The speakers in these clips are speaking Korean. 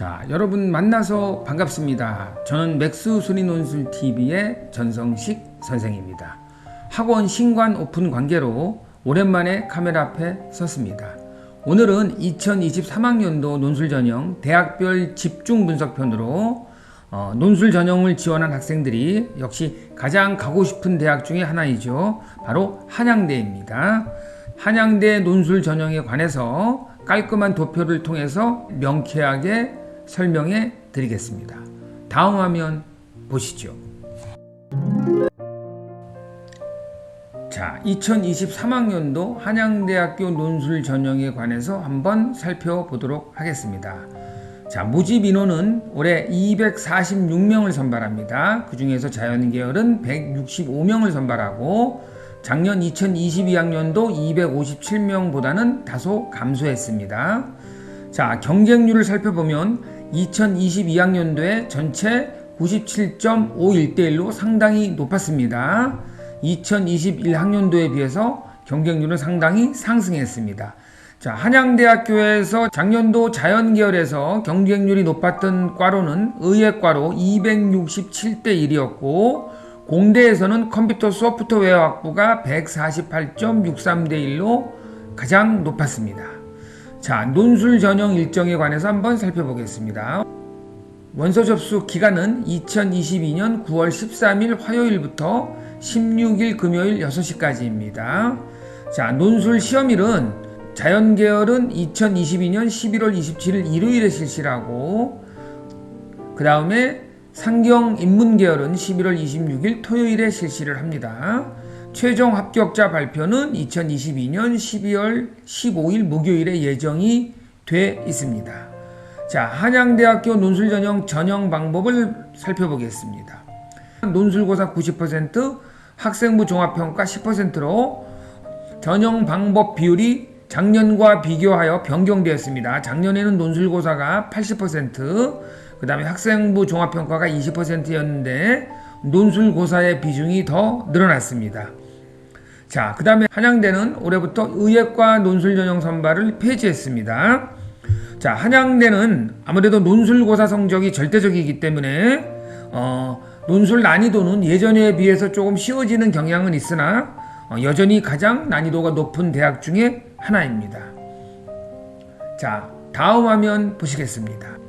자, 여러분 만나서 반갑습니다. 저는 맥스 수리논술TV의 전성식 선생입니다. 학원 신관 오픈 관계로 오랜만에 카메라 앞에 섰습니다. 오늘은 2023학년도 논술전형 대학별 집중분석편으로 논술전형을 지원한 학생들이 역시 가장 가고 싶은 대학 중에 하나이죠. 바로 한양대입니다. 한양대 논술전형에 관해서 깔끔한 도표를 통해서 명쾌하게 설명해 드리겠습니다. 다음 화면 보시죠. 자, 2023학년도 한양대학교 논술 전형에 관해서 한번 살펴보도록 하겠습니다. 자, 모집 인원은 올해 246명을 선발합니다. 그 중에서 자연계열은 165명을 선발하고 작년 2022학년도 257명보다는 다소 감소했습니다. 자, 경쟁률을 살펴보면 2022학년도에 전체 97.51대1로 상당히 높았습니다. 2021학년도에 비해서 경쟁률은 상당히 상승했습니다. 자, 한양대학교에서 작년도 자연계열에서 경쟁률이 높았던 과로는 의예과로 267대1이었고 공대에서는 컴퓨터 소프트웨어 학부가 148.63대1로 가장 높았습니다. 자, 논술 전형 일정에 관해서 한번 살펴보겠습니다. 원서 접수 기간은 2022년 9월 13일 화요일부터 16일 금요일 6시까지입니다. 자, 논술 시험일은 자연계열은 2022년 11월 27일 일요일에 실시하고 그 다음에 상경인문계열은 11월 26일 토요일에 실시를 합니다. 최종 합격자 발표는 2022년 12월 15일 목요일에 예정이 돼 있습니다. 자, 한양대학교 논술전형 전형 방법을 살펴보겠습니다. 논술고사 90%, 학생부 종합평가 10%로 전형 방법 비율이 작년과 비교하여 변경되었습니다. 작년에는 논술고사가 80%, 그 다음에 학생부 종합평가가 20%였는데 논술고사의 비중이 더 늘어났습니다. 자, 그 다음에 한양대는 올해부터 의예과 논술전형 선발을 폐지했습니다. 자, 한양대는 아무래도 논술고사 성적이 절대적이기 때문에 논술 난이도는 예전에 비해서 조금 쉬워지는 경향은 있으나 여전히 가장 난이도가 높은 대학 중에 하나입니다. 자, 다음 화면 보시겠습니다.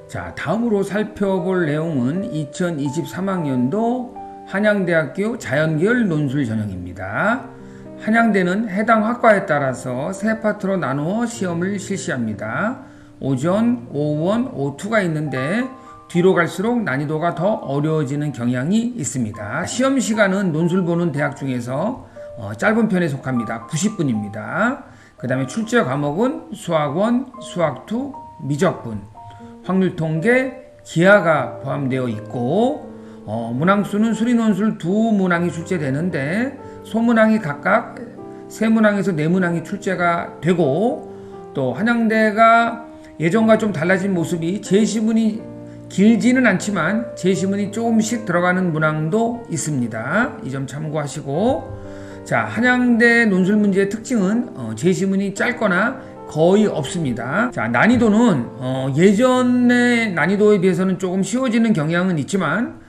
자, 다음으로 살펴볼 내용은 2023학년도 한양대학교 자연계열 논술 전형입니다. 한양대는 해당 학과에 따라서 세 파트로 나누어 시험을 실시합니다. 오전, 오원, 오투가 있는데 뒤로 갈수록 난이도가 더 어려워지는 경향이 있습니다. 시험 시간은 논술 보는 대학 중에서 짧은 편에 속합니다. 90분입니다. 그 다음에 출제 과목은 수학원, 수학2, 미적분, 확률통계, 기하가 포함되어 있고 문항수는 수리논술 2문항이 출제되는데 소문항이 각각 3문항에서 4문항이 출제가 되고 또 한양대가 예전과 좀 달라진 모습이 제시문이 길지는 않지만 제시문이 조금씩 들어가는 문항도 있습니다. 이 점 참고하시고, 자, 한양대 논술 문제의 특징은 제시문이 짧거나 거의 없습니다. 자, 난이도는 예전의 난이도에 비해서는 조금 쉬워지는 경향은 있지만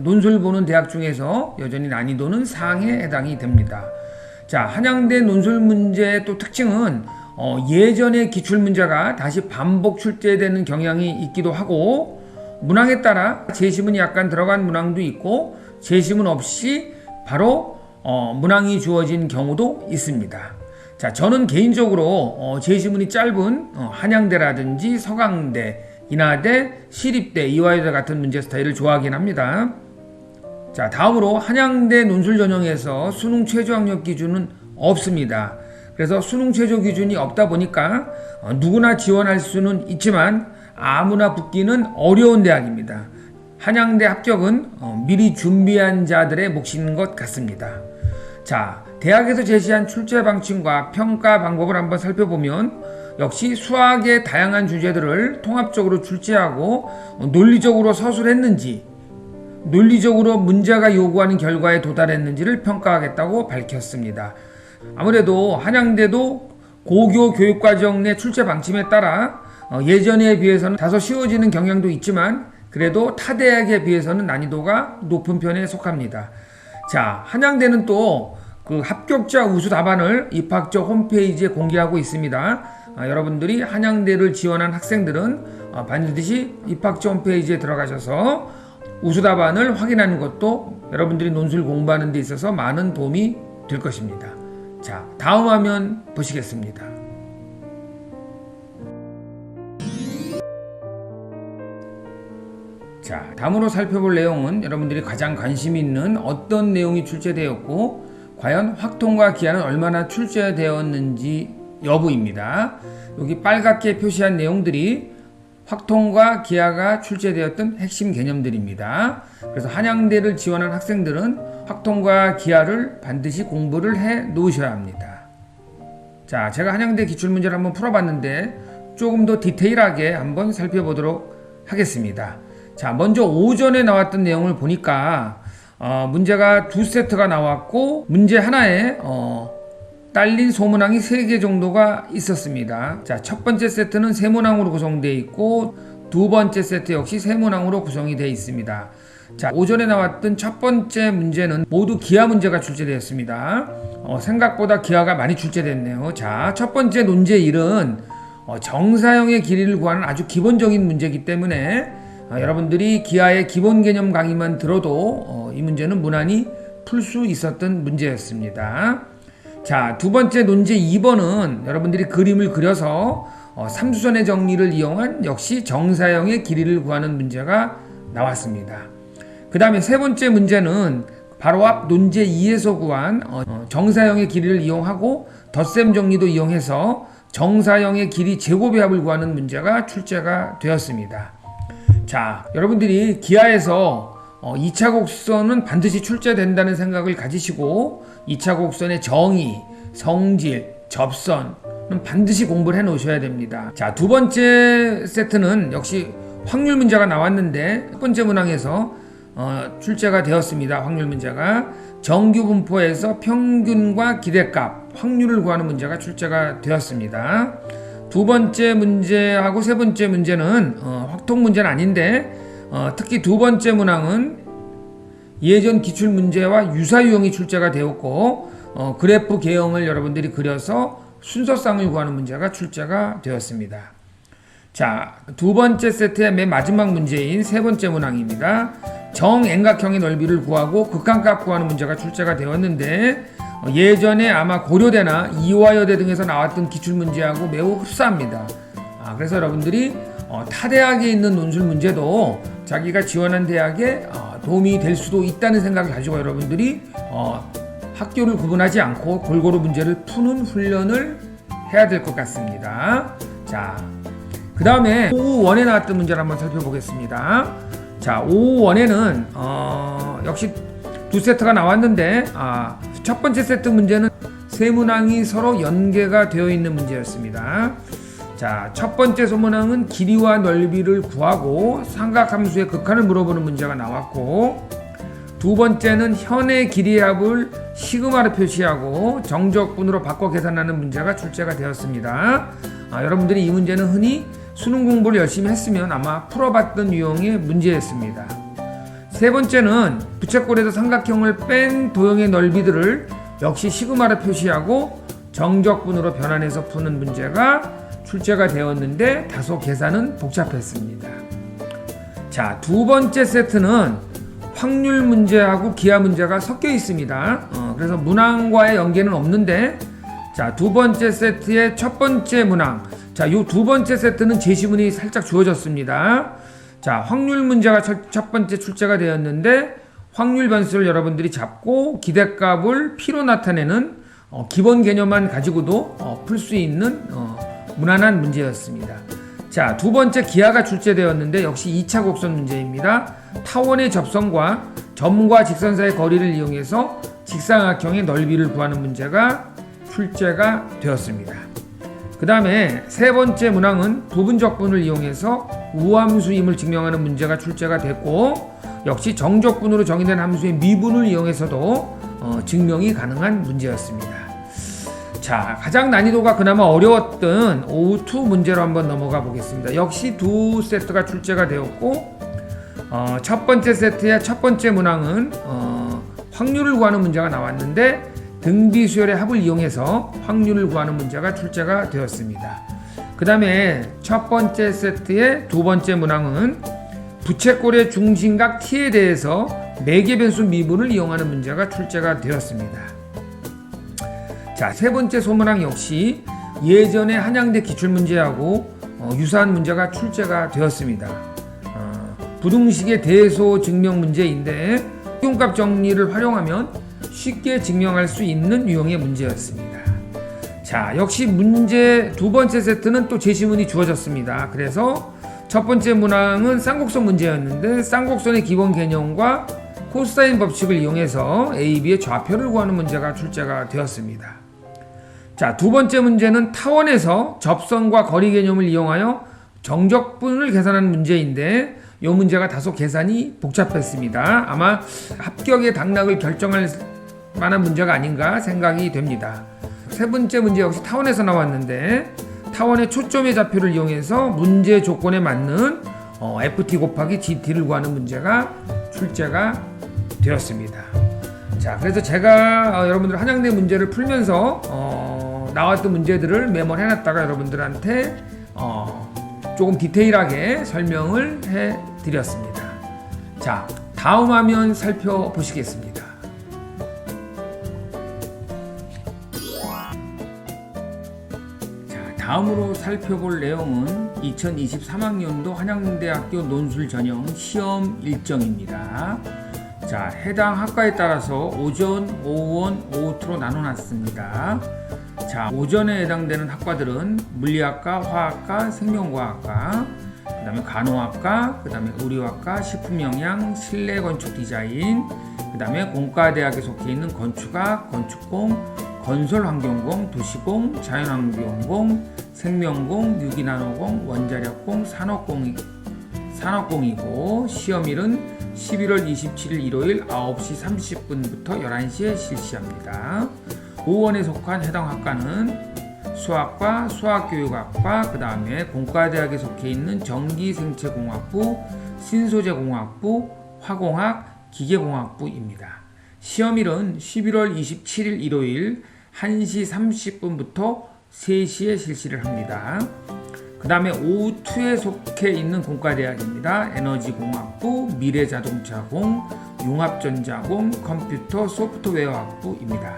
논술 보는 대학 중에서 여전히 난이도는 상에 해당이 됩니다. 자, 한양대 논술 문제의 또 특징은 예전의 기출문제가 다시 반복 출제되는 경향이 있기도 하고 문항에 따라 제시문이 약간 들어간 문항도 있고 제시문 없이 바로 문항이 주어진 경우도 있습니다. 자, 저는 개인적으로 제시문이 짧은 한양대라든지 서강대, 인하대, 시립대, 이화여대 같은 문제 스타일을 좋아하긴 합니다. 자, 다음으로 한양대 논술 전형에서 수능 최저 학력 기준은 없습니다. 그래서 수능 최저 기준이 없다 보니까 누구나 지원할 수는 있지만 아무나 붙기는 어려운 대학입니다. 한양대 합격은 미리 준비한 자들의 몫인 것 같습니다. 자, 대학에서 제시한 출제 방침과 평가 방법을 한번 살펴보면 역시 수학의 다양한 주제들을 통합적으로 출제하고 논리적으로 서술했는지 논리적으로 문제가 요구하는 결과에 도달했는지를 평가하겠다고 밝혔습니다. 아무래도 한양대도 고교 교육과정 내 출제 방침에 따라 예전에 비해서는 다소 쉬워지는 경향도 있지만 그래도 타 대학에 비해서는 난이도가 높은 편에 속합니다. 자, 한양대는 또 그 합격자 우수 답안을 입학처 홈페이지에 공개하고 있습니다. 여러분들이 한양대를 지원한 학생들은 반드시 입학처 홈페이지에 들어가셔서 우수 답안을 확인하는 것도 여러분들이 논술 공부하는 데 있어서 많은 도움이 될 것입니다. 자, 다음 화면 보시겠습니다. 자, 다음으로 살펴볼 내용은 여러분들이 가장 관심 있는 어떤 내용이 출제되었고 과연 확통과 기하는 얼마나 출제되었는지 여부입니다. 여기 빨갛게 표시한 내용들이 확통과 기하가 출제되었던 핵심 개념들입니다. 그래서 한양대를 지원한 학생들은 확통과 기하를 반드시 공부를 해 놓으셔야 합니다. 자, 제가 한양대 기출문제를 한번 풀어봤는데 조금 더 디테일하게 한번 살펴보도록 하겠습니다. 자, 먼저 오전에 나왔던 내용을 보니까 문제가 두 세트가 나왔고 문제 하나에 딸린 소문항이 3개 정도가 있었습니다. 자, 첫 번째 세트는 세문항으로 구성되어 있고 두 번째 세트 역시 세문항으로 구성이 되어 있습니다. 자, 오전에 나왔던 첫 번째 문제는 모두 기하 문제가 출제되었습니다. 생각보다 기하가 많이 출제됐네요. 자, 첫 번째 논제 1은 정사형의 길이를 구하는 아주 기본적인 문제이기 때문에 여러분들이 기하의 기본 개념 강의만 들어도 이 문제는 무난히 풀 수 있었던 문제였습니다. 자, 두 번째 논제 2번은 여러분들이 그림을 그려서 삼수선의 정리를 이용한 역시 정사형의 길이를 구하는 문제가 나왔습니다. 그 다음에 세 번째 문제는 바로 앞 논제 2에서 구한 정사형의 길이를 이용하고 덧셈 정리도 이용해서 정사형의 길이 제곱의 합을 구하는 문제가 출제가 되었습니다. 자, 여러분들이 기하에서 2차 곡선은 반드시 출제된다는 생각을 가지시고 2차 곡선의 정의, 성질, 접선은 반드시 공부를 해 놓으셔야 됩니다. 자, 두 번째 세트는 역시 확률 문제가 나왔는데 첫 번째 문항에서 출제가 되었습니다. 확률 문제가 정규 분포에서 평균과 기대값, 확률을 구하는 문제가 출제가 되었습니다. 두 번째 문제하고 세 번째 문제는 확통 문제는 아닌데 특히 두 번째 문항은 예전 기출 문제와 유사 유형이 출제가 되었고 그래프 개형을 여러분들이 그려서 순서쌍을 구하는 문제가 출제가 되었습니다. 자, 두 번째 세트의 맨 마지막 문제인 세 번째 문항입니다. 정円각형의 넓이를 구하고 극한값 구하는 문제가 출제가 되었는데 예전에 아마 고려대나 이화여대 등에서 나왔던 기출문제하고 매우 흡사합니다. 그래서 여러분들이 타 대학에 있는 논술 문제도 자기가 지원한 대학에 도움이 될 수도 있다는 생각을 가지고 여러분들이 학교를 구분하지 않고 골고루 문제를 푸는 훈련을 해야 될 것 같습니다. 자, 그 다음에 5원에 나왔던 문제를 한번 살펴보겠습니다. 자, 5원에는 역시 두 세트가 나왔는데 첫 번째 세트 문제는 세 문항이 서로 연계가 되어 있는 문제였습니다. 자, 첫 번째 소문항은 길이와 넓이를 구하고 삼각함수의 극한을 물어보는 문제가 나왔고 두 번째는 현의 기리의 합을 시그마로 표시하고 정적분으로 바꿔 계산하는 문제가 출제가 되었습니다. 여러분들이 이 문제는 흔히 수능 공부를 열심히 했으면 아마 풀어봤던 유형의 문제였습니다. 세 번째는 부채꼴에서 삼각형을 뺀 도형의 넓이들을 역시 시그마로 표시하고 정적분으로 변환해서 푸는 문제가 출제가 되었는데 다소 계산은 복잡했습니다. 자, 두 번째 세트는 확률 문제하고 기하 문제가 섞여 있습니다. 그래서 문항과의 연계는 없는데 자, 두 번째 세트의 첫 번째 문항, 자, 요 두 번째 세트는 제시문이 살짝 주어졌습니다. 자, 확률 문제가 첫 번째 출제가 되었는데 확률 변수를 여러분들이 잡고 기대값을 P로 나타내는 기본 개념만 가지고도 풀 수 있는 무난한 문제였습니다. 자, 두 번째 기하가 출제되었는데 역시 2차 곡선 문제입니다. 타원의 접선과 점과 직선 사이의 거리를 이용해서 직사각형의 넓이를 구하는 문제가 출제가 되었습니다. 그 다음에 세 번째 문항은 부분적분을 이용해서 우함수임을 증명하는 문제가 출제가 됐고 역시 정적분으로 정의된 함수의 미분을 이용해서도 증명이 가능한 문제였습니다. 자, 가장 난이도가 그나마 어려웠던 O2 문제로 한번 넘어가 보겠습니다. 역시 두 세트가 출제가 되었고 첫 번째 세트의 첫 번째 문항은 확률을 구하는 문제가 나왔는데 등비 수열의 합을 이용해서 확률을 구하는 문제가 출제가 되었습니다. 그 다음에 첫 번째 세트의 두 번째 문항은 부채꼴의 중심각 T에 대해서 매개 변수 미분을 이용하는 문제가 출제가 되었습니다. 자, 세 번째 소문항 역시 예전의 한양대 기출문제하고 유사한 문제가 출제가 되었습니다. 부등식의 대소 증명 문제인데 용값 정리를 활용하면 쉽게 증명할 수 있는 유형의 문제였습니다. 자, 역시 문제 두 번째 세트는 또 제시문이 주어졌습니다. 그래서 첫 번째 문항은 쌍곡선 문제였는데 쌍곡선의 기본 개념과 코사인 법칙을 이용해서 A, B의 좌표를 구하는 문제가 출제가 되었습니다. 자, 두 번째 문제는 타원에서 접선과 거리 개념을 이용하여 정적분을 계산하는 문제인데 이 문제가 다소 계산이 복잡했습니다. 아마 합격의 당락을 결정할 만한 문제가 아닌가 생각이 됩니다. 세 번째 문제 역시 타원에서 나왔는데 타원의 초점의 좌표를 이용해서 문제 조건에 맞는 FT 곱하기 GT를 구하는 문제가 출제가 되었습니다. 자, 그래서 제가 여러분들 한양대 문제를 풀면서 나왔던 문제들을 메모를 해놨다가 여러분들한테 조금 디테일하게 설명을 해드렸습니다. 자, 다음 화면 살펴보시겠습니다. 자, 다음으로 살펴볼 내용은 2023학년도 한양대학교 논술 전형 시험 일정입니다. 자, 해당 학과에 따라서 오전, 오후원, 오후투로 나눠놨습니다. 자, 오전에 해당되는 학과들은 물리학과, 화학과, 생명과학과, 그 다음에 간호학과, 그 다음에 의료학과, 식품영양, 실내건축 디자인, 그 다음에 공과대학에 속해 있는 건축학, 건축공, 건설환경공, 도시공, 자연환경공, 생명공, 유기나노공, 원자력공, 산업공이고 시험일은 11월 27일 일요일 9시 30분부터 11시에 실시합니다. 오원에 속한 해당 학과는 수학과, 수학교육학과, 그 다음에 공과대학에 속해 있는 전기생체공학부, 신소재공학부, 화공학, 기계공학부입니다. 시험일은 11월 27일 일요일 1시 30분부터 3시에 실시를 합니다. 그 다음에 오후 2에 속해 있는 공과대학입니다. 에너지공학부, 미래자동차공, 융합전자공, 컴퓨터 소프트웨어학부입니다.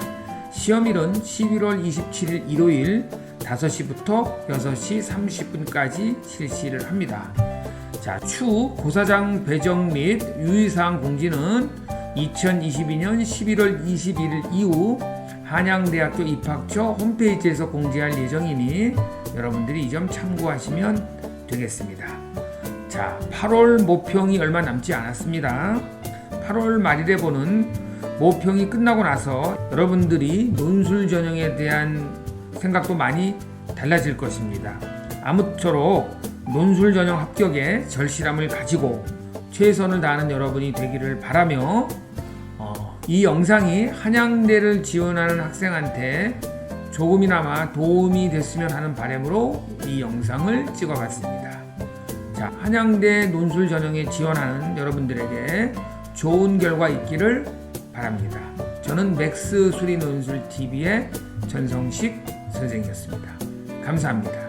시험일은 11월 27일 일요일 5시부터 6시 30분까지 실시를 합니다. 자, 추후 고사장 배정 및 유의사항 공지는 2022년 11월 21일 이후 한양대학교 입학처 홈페이지에서 공지할 예정이니 여러분들이 이 점 참고하시면 되겠습니다. 자, 8월 모평이 얼마 남지 않았습니다. 8월 말일에 보는 모평이 끝나고 나서 여러분들이 논술 전형에 대한 생각도 많이 달라질 것입니다. 아무쪼록 논술 전형 합격에 절실함을 가지고 최선을 다하는 여러분이 되기를 바라며 이 영상이 한양대를 지원하는 학생한테 조금이나마 도움이 됐으면 하는 바람으로 이 영상을 찍어봤습니다. 자, 한양대 논술 전형에 지원하는 여러분들에게 좋은 결과 있기를 바랍니다. 저는 맥스 수리 논술 TV의 전성식 선생이었습니다. 감사합니다.